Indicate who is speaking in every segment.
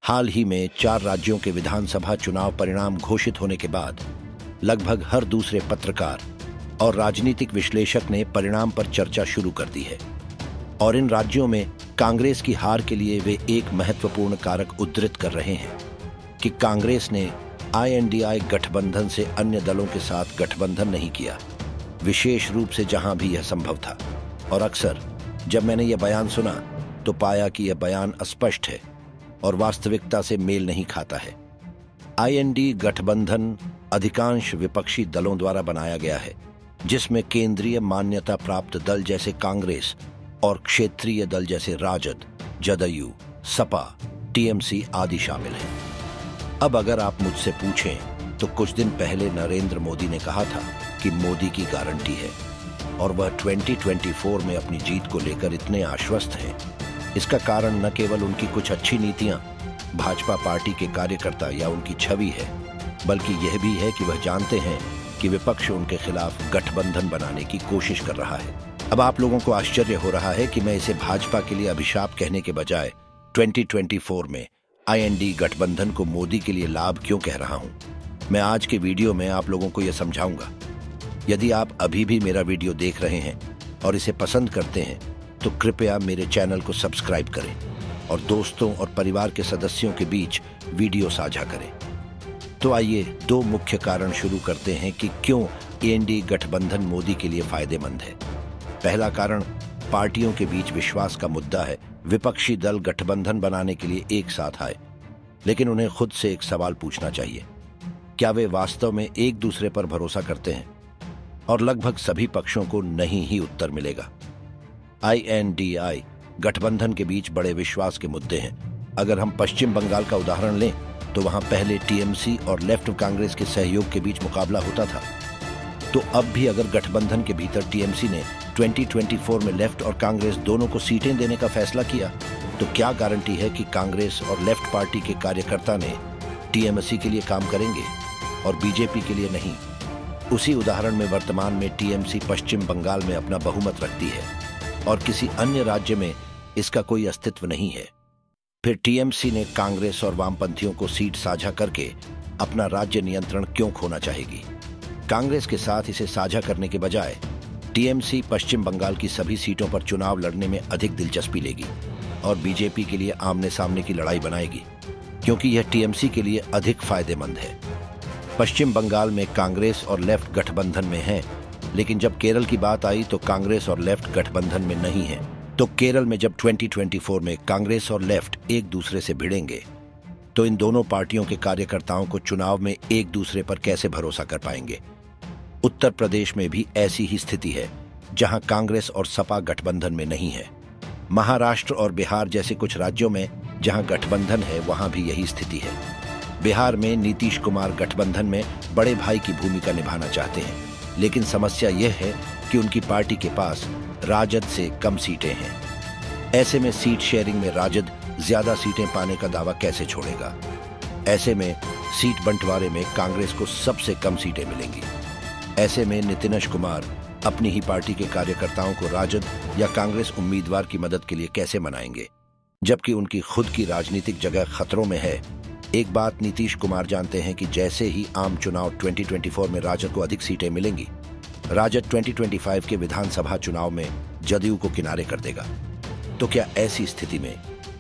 Speaker 1: हाल ही में 4 राज्यों के विधानसभा चुनाव परिणाम घोषित होने के बाद लगभग हर दूसरे पत्रकार और राजनीतिक विश्लेषक ने परिणाम पर चर्चा शुरू कर दी है और इन राज्यों में कांग्रेस की हार के लिए वे एक महत्वपूर्ण कारक उद्धृत कर रहे हैं कि कांग्रेस ने INDI गठबंधन से अन्य दलों के साथ गठबंधन नहीं किया, विशेष रूप से जहां भी यह संभव था। और अक्सर जब मैंने यह बयान सुना तो पाया कि यह बयान अस्पष्ट है और वास्तविकता से मेल नहीं खाता है। IND गठबंधन अधिकांश विपक्षी दलों द्वारा बनाया गया है, जिसमें केंद्रीय मान्यता प्राप्त दल जैसे कांग्रेस और क्षेत्रीय दल जैसे राजद, जदयू, सपा, TMC आदि शामिल हैं। अब अगर आप मुझसे पूछें तो कुछ दिन पहले नरेंद्र मोदी ने कहा था कि मोदी की गारंटी है और वह 2024 में अपनी जीत को लेकर इतने आश्वस्त हैं। इसका कारण न केवल उनकी कुछ अच्छी नीतियां, भाजपा पार्टी के कार्यकर्ता या उनकी छवि है, बल्कि यह भी है कि वह जानते हैं कि विपक्ष उनके खिलाफ गठबंधन बनाने की कोशिश कर रहा है। अब आप लोगों को आश्चर्य हो रहा है कि मैं इसे भाजपा के लिए अभिशाप कहने के बजाय 2024 में IND गठबंधन को मोदी के लिए लाभ क्यों कह रहा हूं। मैं आज के वीडियो में आप लोगों को यह समझाऊंगा। यदि आप अभी भी मेरा वीडियो देख रहे हैं और इसे पसंद करते हैं तो कृपया मेरे चैनल को सब्सक्राइब करें और दोस्तों और परिवार के सदस्यों के बीच वीडियो साझा करें। तो आइए 2 मुख्य कारण शुरू करते हैं कि क्यों IND गठबंधन मोदी के लिए फायदेमंद है। पहला कारण पार्टियों के बीच विश्वास का मुद्दा है। विपक्षी दल गठबंधन बनाने के लिए एक साथ आए, लेकिन उन्हें खुद से एक सवाल पूछना चाहिए, क्या वे वास्तव में एक दूसरे पर भरोसा करते हैं? और लगभग सभी पक्षों को नहीं ही उत्तर मिलेगा। INDI गठबंधन के बीच बड़े विश्वास के मुद्दे हैं। अगर हम पश्चिम बंगाल का उदाहरण लें तो वहां पहले TMC और लेफ्ट कांग्रेस के सहयोग के बीच मुकाबला होता था। तो अब भी अगर गठबंधन के भीतर TMC ने 2024 में लेफ्ट और कांग्रेस दोनों को सीटें देने का फैसला किया, तो क्या गारंटी है कि कांग्रेस और लेफ्ट पार्टी के कार्यकर्ता ने TMC के लिए काम करेंगे और बीजेपी के लिए नहीं? उसी उदाहरण में वर्तमान में TMC पश्चिम बंगाल में अपना बहुमत रखती है और किसी अन्य राज्य में इसका कोई अस्तित्व नहीं है। फिर TMC ने कांग्रेस और वामपंथियों को सीट साझा करके अपना राज्य नियंत्रण क्यों खोना चाहेगी? कांग्रेस के साथ इसे साझा करने के बजाय TMC पश्चिम बंगाल की सभी सीटों पर चुनाव लड़ने में अधिक दिलचस्पी लेगी और बीजेपी के लिए आमने सामने की लड़ाई बनाएगी, क्योंकि यह TMC के लिए अधिक फायदेमंद है। पश्चिम बंगाल में कांग्रेस और लेफ्ट गठबंधन में हैं, लेकिन जब केरल की बात आई तो कांग्रेस और लेफ्ट गठबंधन में नहीं है। तो केरल में जब 2024 में कांग्रेस और लेफ्ट एक दूसरे से भिड़ेंगे तो इन दोनों पार्टियों के कार्यकर्ताओं को चुनाव में एक दूसरे पर कैसे भरोसा कर पाएंगे? उत्तर प्रदेश में भी ऐसी ही स्थिति है, जहां कांग्रेस और सपा गठबंधन में नहीं है। महाराष्ट्र और बिहार जैसे कुछ राज्यों में जहां गठबंधन है, वहां भी यही स्थिति है। बिहार में नीतीश कुमार गठबंधन में बड़े भाई की भूमिका निभाना चाहते हैं, लेकिन समस्या यह है कि उनकी पार्टी के पास राजद से कम सीटें हैं। ऐसे में सीट शेयरिंग में राजद ज्यादा सीटें पाने का दावा कैसे छोड़ेगा? ऐसे में सीट बंटवारे में कांग्रेस को सबसे कम सीटें मिलेंगी। ऐसे में नीतीश कुमार अपनी ही पार्टी के कार्यकर्ताओं को राजद या कांग्रेस उम्मीदवार की मदद के लिए कैसे मनाएंगे, जबकि उनकी खुद की राजनीतिक जगह खतरों में है? एक बात नीतीश कुमार जानते हैं कि जैसे ही आम चुनाव 2024 में राजद को अधिक सीटें मिलेंगी, राजद 2025 के विधानसभा चुनाव में जदयू को किनारे कर देगा। तो क्या ऐसी स्थिति में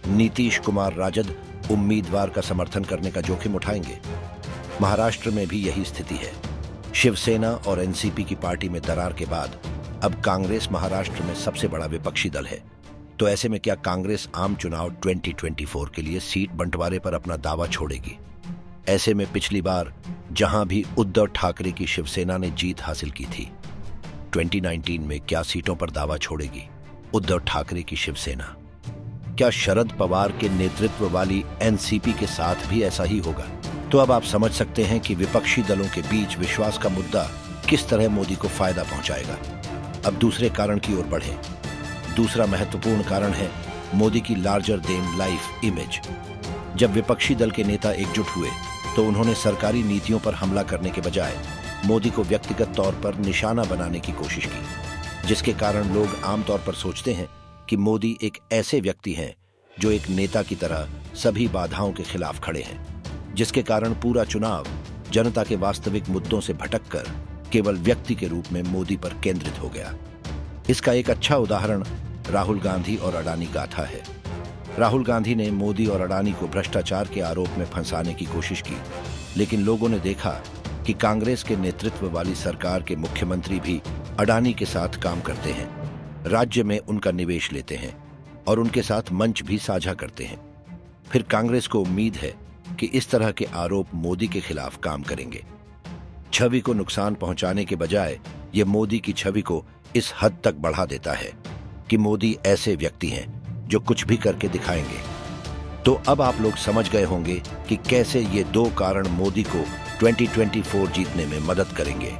Speaker 1: नीतीश कुमार राजद उम्मीदवार का समर्थन करने का जोखिम उठाएंगे? महाराष्ट्र में भी यही स्थिति है। शिवसेना और NCP की पार्टी में दरार के बाद अब कांग्रेस महाराष्ट्र में सबसे बड़ा विपक्षी दल है। तो ऐसे में क्या कांग्रेस आम चुनाव 2024 के लिए सीट बंटवारे पर अपना दावा छोड़ेगी? ऐसे में पिछली बार जहां भी उद्धव ठाकरे की शिवसेना ने जीत हासिल की थी, 2019 में क्या सीटों पर दावा छोड़ेगी उद्धव ठाकरे की शिवसेना? क्या शरद पवार के नेतृत्व वाली NCP के साथ भी ऐसा ही होगा? तो अब आप समझ सकते हैं कि विपक्षी दलों के बीच विश्वास का मुद्दा किस तरह मोदी को फायदा पहुंचाएगा। अब दूसरे कारण की ओर बढ़ें। दूसरा महत्वपूर्ण कारण है मोदी की लार्जर देन लाइफ इमेज। जब विपक्षी दल के नेता एकजुट हुए तो उन्होंने सरकारी नीतियों पर हमला करने के बजाय मोदी को व्यक्तिगत तौर पर निशाना बनाने की कोशिश की, जिसके कारण लोग आमतौर पर सोचते हैं कि मोदी एक ऐसे व्यक्ति हैं जो एक नेता की तरह सभी बाधाओं के खिलाफ खड़े हैं, जिसके कारण पूरा चुनाव जनता के वास्तविक मुद्दों से भटककर केवल व्यक्ति के रूप में मोदी पर केंद्रित हो गया। इसका एक अच्छा उदाहरण राहुल गांधी और अडानी गाथा है। राहुल गांधी ने मोदी और अडानी को भ्रष्टाचार के आरोप में फंसाने की कोशिश की, लेकिन लोगों ने देखा कि कांग्रेस के नेतृत्व वाली सरकार के मुख्यमंत्री भी अडानी के साथ काम करते हैं, राज्य में उनका निवेश लेते हैं और उनके साथ मंच भी साझा करते हैं। फिर कांग्रेस को उम्मीद है कि इस तरह के आरोप मोदी के खिलाफ काम करेंगे। छवि को नुकसान पहुंचाने के बजाय ये मोदी की छवि को इस हद तक बढ़ा देता है कि मोदी ऐसे व्यक्ति हैं जो कुछ भी करके दिखाएंगे। तो अब आप लोग समझ गए होंगे कि कैसे ये दो कारण मोदी को 2024 जीतने में मदद करेंगे।